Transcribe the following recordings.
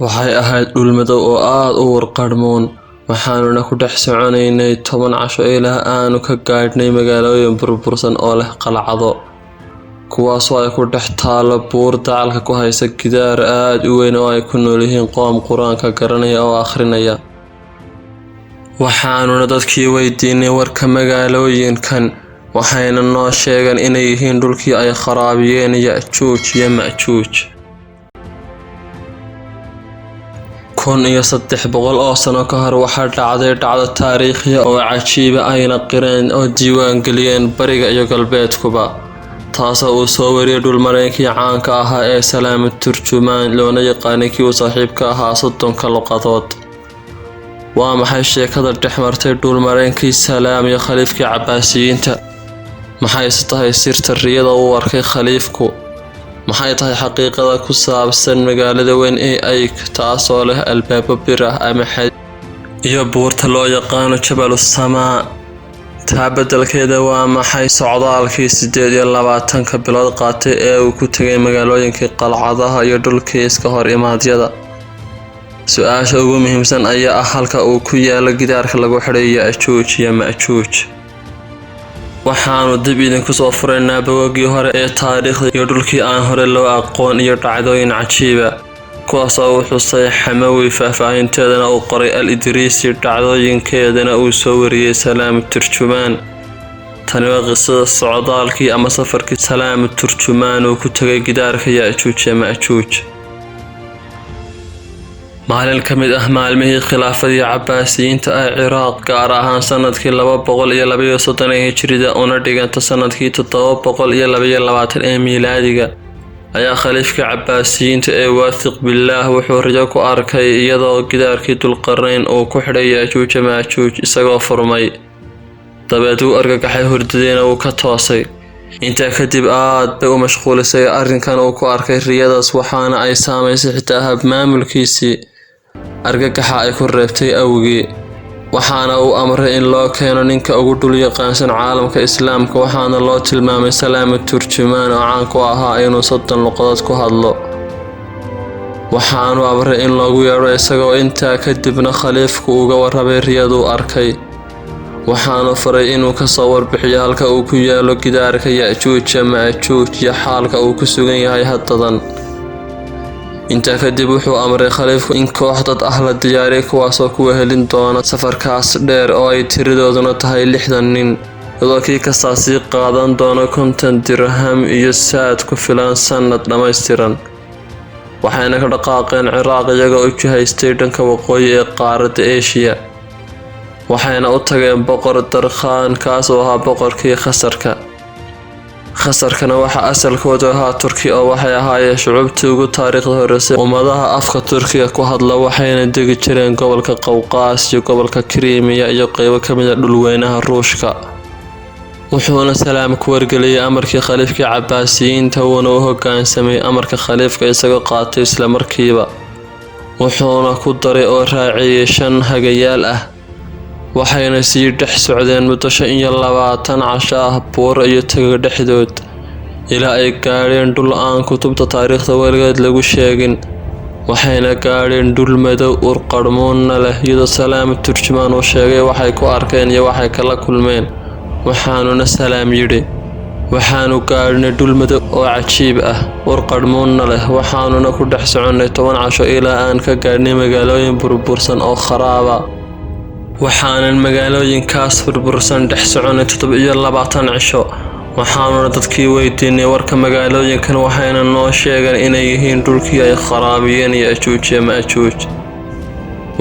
waxay ahayd dhul madow oo aad u warqadhmoon waxaanuna ku dhex soconaynay 10 casho ilaa aanu ka gaadhnay magaalooyin burbursan oo leh qalcado kuwaasoo ay ku dhex taalo buur dacalka ku haysa gidaar aad u weyn oo ay ku nool yihiin qoom quraanka garanaya oo akhrinaya waxaanuna dadkii weydiinay warka magaalooyinkan waxayna noo sheegeen inay yihiin dhulkii ay kharaabiyeen juuj iyo majuuj 1300 oo sano ka hor waxaa dhacday dhacdo taariikhi oo cajiiba ayna qireen oo diiwaan geliyeen bariga iyo galbeedkuba taasoo uu soo wariyay dhulmareenkii caanka ahaa ee salaama-turjuman loona yaqaanay kii uu saaxiibka ahaa 30 luqadood waa maxay sheekada dhex martay dhulmareenkii salaam iyo khaliifkii cabbaasiyiinta maxay tahay sirta riyada uu arkay khaliifku maxay tahay xaqiiqada ku saabsan magaalada weyn ee ay taasoo leh albaabo bir ah ama xad iyo buurta loo yaqaano jabalus samaa taa beddelkeeda waa maxay socdaalkii 28 bilood qaatay ee uu ku tagay magaalooyinkii qalcadaha iyo dhulkii iska hor imaadyada su'aasha ugu muhiimsan ayaa ah halka uu ku yaalo gidaarka lagu xidhay juuj iyo majuuj waxaanu dib idinku soo furaynaa bogogii hore ee taariikhda iyo dhulkii aan hore loo aqoon iyo dhacdooyin cajiiba kuwaasoo uu xusay xamawi faahfaahinteedana uu qoray al-idriisi dhacdooyinkeedana uu soo wariyay salaama-turjuman tani waa qisada socdaalkii ama safarkii salaama-turjuman uu ku tagay gidaarka juuj iyo majuuj maalin ka mid ah maalmihii khilaafadii cabbaasiyiinta ee Ciraaq gaar ahaan sanadkii 232 hijrida una dhiganta sanadkii 722 ee miilaadiga ayaa khaliifka cabbaasiyiinta ee waathiq billaah wuxuu riyo ku arkay iyadoo gidaarkii dulqarnayn uu ku xidhay juuj majuuj isagoo furmay dabeed uu argagaxay hurdadina uu ka toosay intaa kadib aad bay u mashquulisay arrinkan uu ku arkay riyadaas waxaana ay saameysay xitaa hab maamulkiisii argagaxa ay ku reebtay awgii waxaana uu amray in loo keeno ninka ugu dhul yaqaansan caalamka islaamka waxaana loo tilmaamay salaama-turjuman oo caan ku ahaa inuu 30 luqadood ku hadlo waxaanu amray in loogu yeedho isagoo intaa kadibna khaliifku uga warrabay riyaduu arkay waxaanu faray inuu ka soo warbixiyo halka uu ku yaalo gidaarka juuj iyo majuuj iyo xaalka uu ku sugan yahay haddadan intaa kadib wuxuu amray khaliifku in koox dad ah la diyaariyo kuwaasoo ku wehelin doona safarkaas dheer oo ay tiradooduna tahay 60 nin iyadoo kii kastaa sii qaadan doono 50 dirham iyo saad ku filan sanad dhammaystiran waxayna ka dhaqaaqeen Ciraaq iyagoo u jihaystay dhanka waqooyi ee qaaradda Aasiya waxayna u tageen boqor darkhaan kaas oo ahaa boqorkii khasarkana waxa asalkooda ahaa Turki oo waxay ahaayeen shucuubtii ugu taariikhda horeysay ummadaha afka Turkiga ku hadla waxayna degi jireen gobolka Qowqaas iyo gobolka Crimea iyo qaybo ka mid ah dhulweynaha Ruushka wuxuuna salaam ku wargeliyay amarkii khaliifkii cabbaasiyiinta uuna u hoggaansamay amarka khaliifka isagoo qaatay isla markiiba wuxuuna ku daray oo raaciyay 5 hagayaal ah waxayna sii dhex socdeen muddo 25 casho ah buur iyo tago dhexdood ilaa ay gaadheen dhul aan kutubta taariikhda weligeed lagu sheegin waxayna gaadheen dhul madow urqadhmoonna leh iyadoo salaama-turjuman uu sheegay waxay ku arkeen iyo waxay kala kulmeen waxaanuna salaam yidhi waxaanu gaadhnay dhul madow oo cajiib ah urqadhmoonna leh waxaanuna ku dhex soconnay 10 casho ilaa aan ka gaadhnay magaalooyin burbursan oo kharaaba waxaanan magaalooyinkaas burbursan dhex soconay 27 cisho waxaanuna dadkii weydiinay warka magaalooyinkan waxayna noo sheegeen inay yihiin dhulkii ay kharaabiyeen juuj iyo majuuj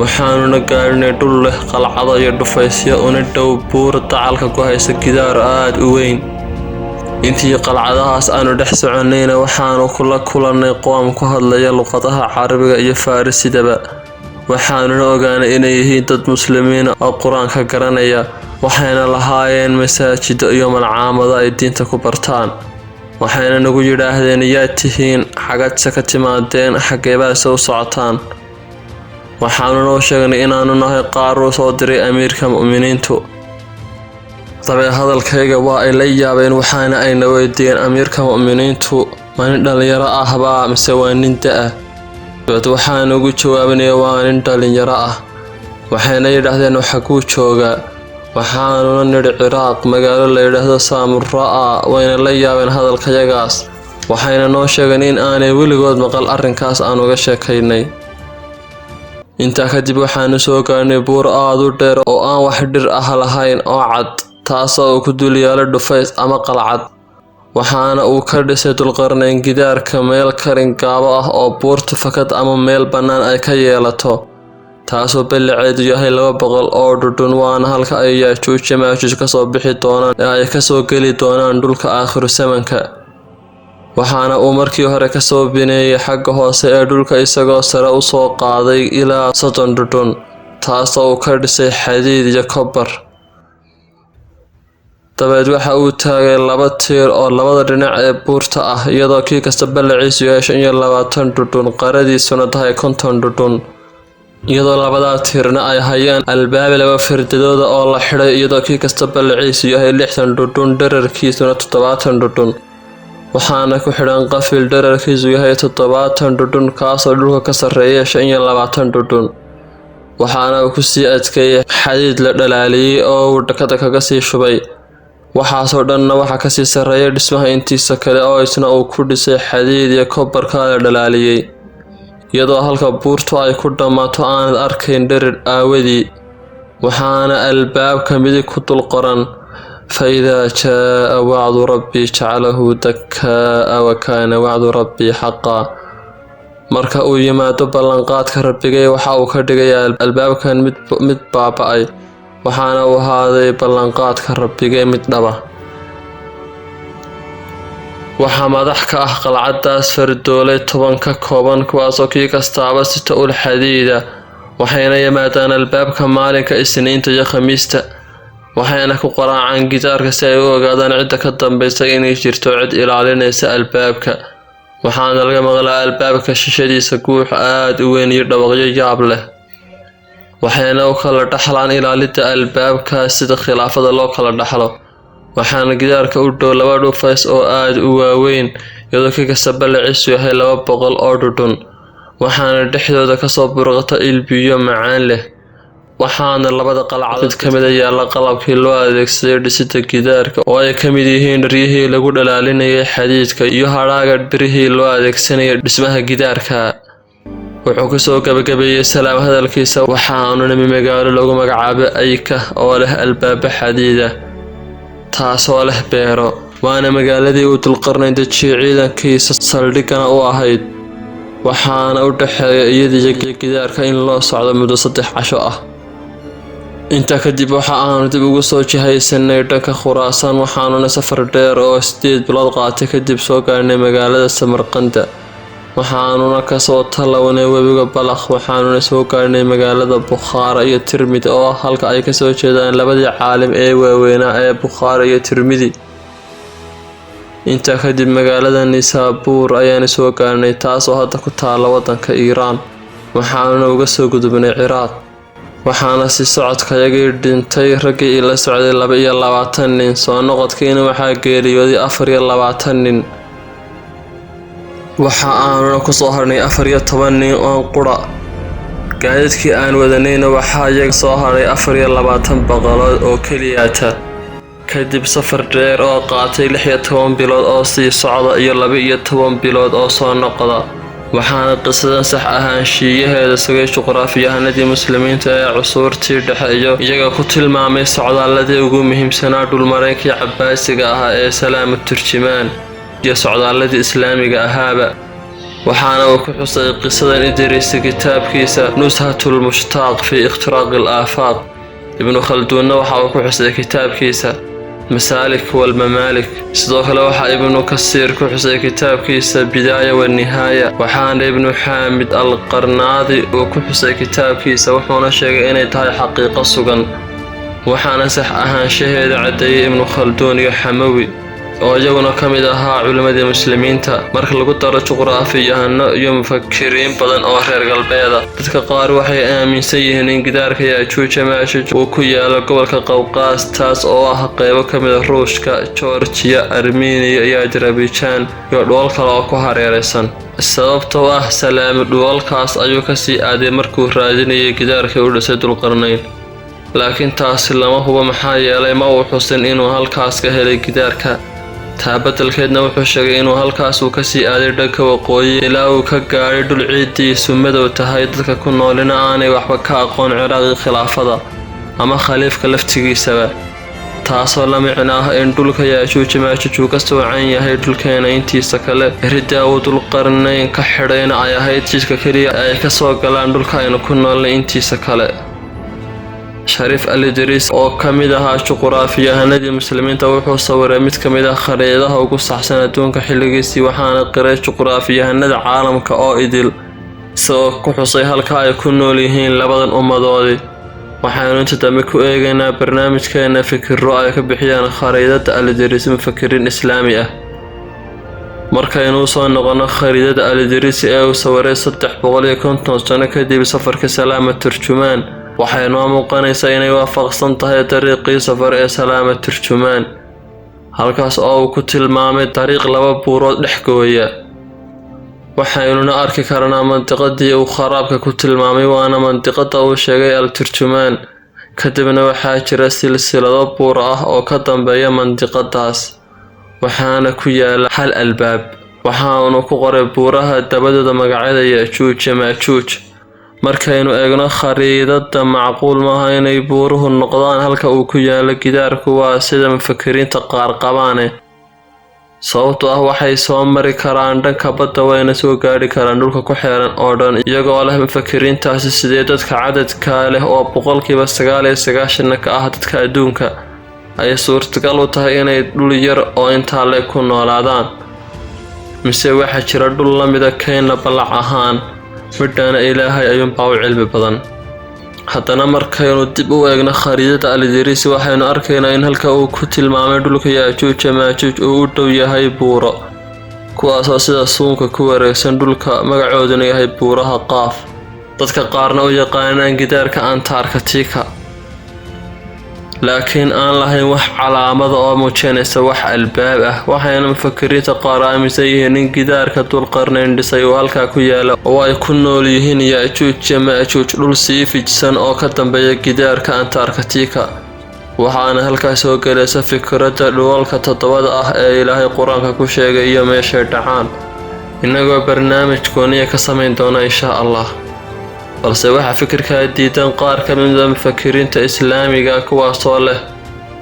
waxaanuna gaadhnay dhul leh qalcado iyo dhufaysyo una dhow buur dacalka ku haysa gidaar aad u weyn intii qalcadahaas aanu dhex soconayna waxaanu kula kulannay qoom ku hadlaya luqadaha carabiga iyo faarisidaba waxaanuna ogaanay inay yihiin dad muslimiin oo quraanka garanaya waxayna lahaayeen masaajido iyo malcaamado ay diinta ku bartaan waxayna nagu yidhaahdeen yaa tihiin xagadse ka timaadeen xageebaase u socotaan waxaanu noo sheegnay inaanu nahay qaar uu soo diray amiirka mu'miniintu dabee hadalkayga waa ay la yaabeen waxaana ayna weydiiyeen amiirka mu'miniintu ma nin dhalinyaro ahbaa mise waa nin da' waxaan ugu jawaabnay waa nin dhalinyaro ah. waxayna yidhaahdeen waxa kuu jooga. waxaanuna nidhi Ciraaq, magaalo la yidhaahdo xamuuraabi. wayna la yaabeen hadalkayagaas. waxayna noo sheegeen in aanay weligood maqal arrinkaas aan uga sheekaynay. intaa kadib waxaanu soo gaarnay buur aad u dheer oo aan wax dhir ah lahayn oo cad, taasoo uu ku dul yaalo dhufays ama qalcad. waxaana uu ka dhisay dulqarnayn gidaarka meel karin gaabo ah oo buurta fakad ama meel bannaan ay ka yeelato, taasoo ballaceedu yahay 200 oo dhudhun. waana halka ay juuj ka soo bixi doonaan ee ay ka soo geli doonaan dhulka aakhiru zamanka. waxaana uu markii hore ka soo bineeyay xagga hoose ee dhulka isagoo sare u soo qaaday ilaa 30 dhudhun, taasoo uu ka dhisay xadiid iyo kobar. dabeed waxa uu taagay 2 tiir oo labada dhinac ee buurta ah, iyadoo kii kasta ballaciisu yahay 25 dhudhun, qaradiisuna tahay 50 dhudhun. iyadoo labada tiirna ay hayaan albaab 2 firdadooda oo la xidhay, iyadoo kii kasta ballaciisu yahay 60 dhudhun, dhererkiisuna 70 dhudhun. waxaana ku xidhan qafil dhererkiisu yahay 70 dhudhun, kaasoo dhulka ka sarreeya 25 dhudhun. waxaana uu ku sii adkeeyay xadiid la dhalaaliyay oo uu dhakada kaga sii shubay. waxaasoo dhanna waxa ka sii sarreeya dhismaha intiisa kale oo isna uu ku dhisay xadiid iyo kobarka la dhalaaliyay, iyadoo halka buurtu ay ku dhammaato aanad arkayn dherer aawadii. waxaana albaabka midig ku dul qoran: فإذا جاء وعد ربي جعله دكاء وكان وعد ربي حقا. marka uu yimaado ballanqaadka rabbigay waxa uu ka dhigayaa albaabkan mid baaba'ay, waxaana uu ahaaday ballanqaadka rabbigay mid dhaba. waxaa madax ka ah qalcadaas fardoolay 10 ka kooban, kuwaasoo kii kastaaba sita ul xadiida. waxayna yimaadaan albaabka maalinka Isniinta iyo Khamiista. waxayna ku qaraacaan gidaarka si ay u ogaadaan cidda ka dambaysa inay jirto cid ilaalinaysa albaabka. waxaana laga maqlaa albaabka shishadiisa guux aad u weyn iyo dhawaqyo yaab leh. waxayna u kala dhaxlaan ilaalida albaabkaas sida khilaafada loo kala dhaxlo. waxaana gidaarka u dhow 2 dhufays oo aad u waaweyn, iyadoo kii kasta ballaciisu yahay 200 oo dhudhun. waxaana dhexdooda kasoo burqata il biyo macaan leh. waxaana labada qalcadood ka mid yaalla qalabkii loo adeegsaday dhisida gidaarka, oo ay ka mid yihiin dharyihii lagu dhalaalinayay xadiidka iyo hadhaaga birihii loo adeegsanayay dhismaha gidaarka. wuxuu kusoo gabagabeeyey salaam hadalkiisa: waxaanu nimi magaalo lagu magacaabo ayka oo leh albaaba xadiida, taasoo leh beero. waana magaaladii uu dulqarnayn dejiyay ciidankiisa saldhigana u ahayd. waxaana u dhexeeya iyadiyo gidaarka in loo socdo muddo 3 casho ah. intaa kadib waxa aanu dib ugu soo jihaysanay dhanka Khuraasaan. waxaanuna safar dheer oo 8 bilood qaatay kadib soo gaarnay magaalada Samarqanda. waxaanuna kasoo talawnay webiga Balakh. waxaanuna soo gaarnay magaalada Bukhaara iyo Tirmidhi oo halka ay kasoo jeedaan labadii caalim ee waaweynaa ee Bukhaara iyo Tirmidhi. intaa kadib magaalada Nisaabuur ayaan soo gaarnay, taasoo hadda ku taala wadanka Iiraan. waxaanuna uga soo gudubnay Ciraaq. waxaana si socodkayagii dhintay raggii ila socday 22 nin. soo noqodkiina waxaa geeriyooday 24 nin. waxa aanuna ku soo harnay 14 nin oo qura. gaadiidkii aan wadanayna waxaa iyaga soo haray 24 baqalood oo keliyaata. kadib safar dheer oo qaatay 16 bilood oo sii socda iyo 12 bilood oo soo noqda. waxaana qisadan sax ahaanshiyaheeda sugay juqraafiyahanadii muslimiinta ee cusuurtii dhexe iyo iyaga ku tilmaamay socdaaladii ugu muhiimsanaa dhulmareenkii cabbaasiga ahaa ee salaama-turjuman iyo socdaaladii islaamiga ahaaba. waxaana uu ku xusay qisadan idriisi kitaabkiisa nushatul mushtaaq fi ikhtiraaqi al-aafaaq. ibnu khalduunna waxa uu ku xusay kitaabkiisa masaalik walmamaalik. sidoo kale waxaa ibnu kasiir ku xusay kitaabkiisa bidaaya wanihaaya. waxaana ibnu xaamid al-qarnaadi uu ku xusay kitaabkiisa, wuxuuna sheegay inay tahay xaqiiqo sugan. waxaana sax ahaanshaheeda caddeeyay ibnu khalduun iyo xamawi oo iyaguna ka mid ahaa culimmadii muslimiinta. marka lagu daro juqraafiyahano iyo mufakiriin badan oo reer galbeeda, dadka qaar waxay aaminsan yihiin in gidaarka juuj uu ku yaalo gobolka Qowqaas, taas oo ah qaybo ka mid Ruushka, Georgia, Armenia iyo Azerbaijan iyo dhul kale oo ku hareeraysan. sababtoo ah salaama-turjumankaas ayuu ka sii aaday markuu raadinayay gidaarkii u dhisay dulqarnayn. laakiin taasi lama hubo maxaa yeelay ma uu xusin inuu halkaas ka helay gidaarka. taa beddelkeedna wuxuu sheegay inuu halkaas uu ka sii aaday dhanka waqooyi ilaa uu ka gaadhay dhul ciiddiisu madow tahay, dadka ku noolina aanay waxba ka aqoon ciraaqii khilaafada ama khaliifka laftigiisaba. taasoo la micno ah in dhulka yaajuuj maajuuj uu ka soocan yahay dhulkeena intiisa kale. ridda uu dulqarnayn ka xidhayna ay ahayd jidka keliya ay ka soo galaan dhulka aynu ku noolnay intiisa kale. shariif al-idriis oo ka mid ahaa juquraafiyahanadii muslimiinta wuxuu sawiray mid ka mid ah khariidadaha ugu saxsan adduunka xilligiisii, waxaana qiray juquraafiyahanada caalamka oo idil isagoo ku xusay halka ay ku nool yihiin labadan ummadoodii. waxaynu inta dambe ku eegaynaa barnaamijkeena fikirro ay ka bixiyaan khariidada al-idriis mufakiriin islaami ah. markaynu soo noqono khariidada al-idriis ee uu sawiray 350 sano kadib safarkii salaama-turjuman, waxay noo muuqanaysaa inay waafaqsan tahay dariiqii safar ee salaama-turjuman, halkaas oo uu ku tilmaamay dariiq 2 buurood dhex gooya. waxaynuna arki karnaa mandiqadii uu kharaabka ku tilmaamay, waana mandiqada uu sheegay al-turjuman. kadibna waxaa jira silsilado buur ah oo ka dambeeya mandiqadaas, waxaana ku yaala hal albaab. waxaanu ku qoray buuraha dabadooda magacyada yaajuuj iyo maajuuj. markaynu eegno khariidada, macquul maaha inay buuruhu noqdaan halka uu ku yaalo gidaarku, waa sida mufakiriinta qaar qabaane. sababtoo ah waxay soo mari karaan dhanka badda wayna soo gaadhi karaan dhulka ku xeeran oo dhan, iyagoo leh mufakiriintaasi sidee dadka cadadka leh oo 99% ka ah dadka adduunka ay suurtagal u tahay inay dhul yar oo intaa leeg ku noolaadaan. mise waxaa jira dhul la mida keenna ballac ahaan, midhaana ilaahay ayuunbaa u cilmi badan. haddana markaynu dib u eegno khariidada al-idriis, waxaynu arkaynaa in halka uu ku tilmaamay dhulka yaajuuj maajuuj uu u dhow yahay buuro, kuwaasoo sida suunka ku wareegsan dhulka, magacooduna yahay buuraha qaaf. dadka qaarna u yaqaanaan gidaarka antarctica, laakiin aan lahayn wax calaamada oo muujinaysa wax albaab ah. waxayna mufakiriinta qaar aaminsan yihiin in gidaarka dulqarnayn dhisay uu halkaa ku yaala oo ay ku nool yihiin yaajuuj iyo maajuuj dhul sii fidsan oo ka dambeeya gidaarka antarctica. waxaana halkaas soo gelaysa fikradda dhulalka 7 ah ee ilaahay qur-aanka ku sheegay iyo meeshay dhacaan, innagoo barnaamij gooniya ka samayn doona insha allah. balse waxaa fikirkaa diidan qaar ka mid ah mufakiriinta islaamiga, kuwaasoo leh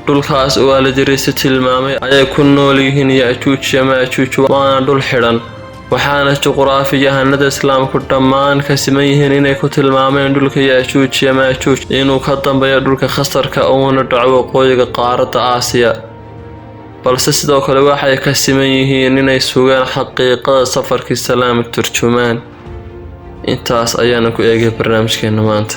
dhulkaas uu al-idriis tilmaamay ayay ku nool yihiin yaajuuj iyo maajuuj, waana dhul xidhan. waxaana juquraafiyahanada islaamku dhammaan ka siman yihiin inay ku tilmaameen dhulka yaajuuj iyo maajuuj inuu ka dambeeyo dhulka khasarka uuna dhaco waqooyiga qaaradda aasiya. balse sidoo kale waxay ka siman yihiin inay sugaan xaqiiqada safarkii salaama-turjuman. intaas ayaana ku eegay barnaamijkeena maanta.